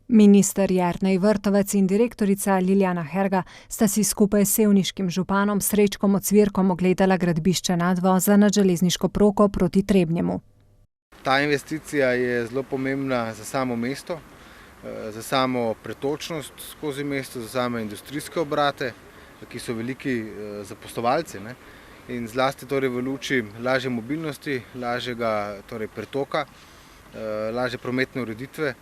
Minister Jernej Vrtovec in direktorica Liljana Herga sta si skupaj s sevniškim županom Srečkom Ocvirkom ogledala gradbišče nadvoza nad železniško progo proti Trebnjemu. Ta investicija je zelo pomembna za samo mesto, za samo pretočnost skozi mesto, za same industrijske obrate, ki so veliki zaposlovalci, in zlasti torej v luči lažje mobilnosti, lažjega pretoka, lažje prometne ureditve.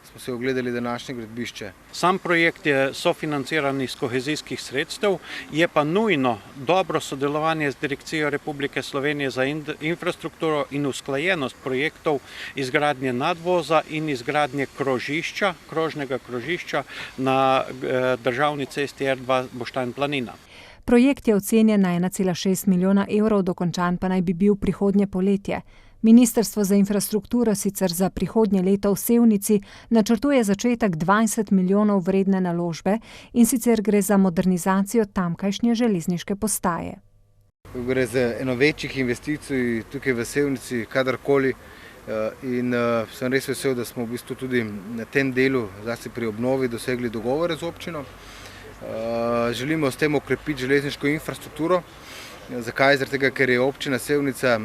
Smo se ogledali današnje gradbišče. Sam projekt je sofinanciran iz kohezijskih sredstev, je pa nujno dobro sodelovanje z Direkcijo Republike Slovenije za infrastrukturo in usklajenost projektov izgradnje nadvoza in izgradnje krožnega krožišča na državni cesti R2 Boštanj Planina. Projekt je ocenjen na 1,6 milijona evrov, dokončan pa naj bi bil prihodnje poletje. Ministrstvo za infrastrukturo sicer za prihodnje leto v Sevnici načrtuje začetek 20 milijonov vredne naložbe, in sicer gre za modernizacijo tamkajšnje železniške postaje. Gre za eno večjih investicij tukaj v Sevnici, kadarkoli, in sem res vesel, da smo v bistvu tudi na tem delu, zlasti pri obnovi, dosegli dogovore z občino. Želimo s tem okrepiti železniško infrastrukturo. Zakaj? Zaradi tega, ker je občina Sevnica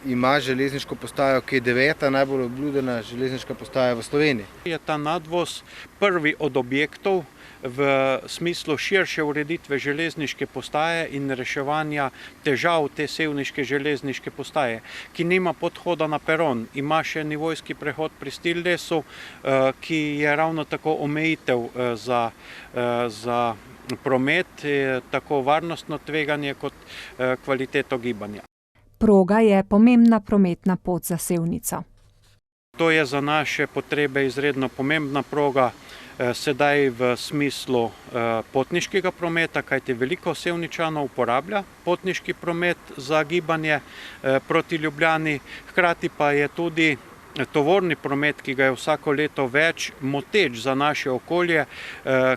ima železniško postajo, ki je 9. najbolj obljudena železniška postaja v Sloveniji. Je ta nadvoz prvi od objektov v smislu širše ureditve železniške postaje in reševanja težav te sevniške železniške postaje, ki nima podhoda na peron. Ima še nivojski prehod pri Stildesu, ki je ravno tako omejitev za promet, tako varnostno tveganje kot kvaliteto gibanja. Proga je pomembna prometna pot za Sevnico. To je za naše potrebe izredno pomembna proga, sedaj v smislu potniškega prometa, kajti veliko Sevničanov uporablja potniški promet za gibanje proti Ljubljani, hkrati pa je tudi tovorni promet, ki ga je vsako leto več, moteč za naše okolje,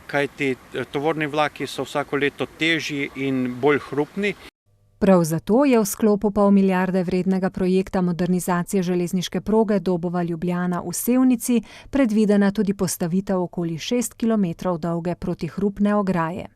kajti tovorni vlaki so vsako leto težji in bolj hrupni. Prav zato je v sklopu pol milijarde vrednega projekta modernizacije železniške proge Dobova-Ljubljana v Sevnici predvidena tudi postavitev okoli 6 kilometrov dolge protihrupne ograje.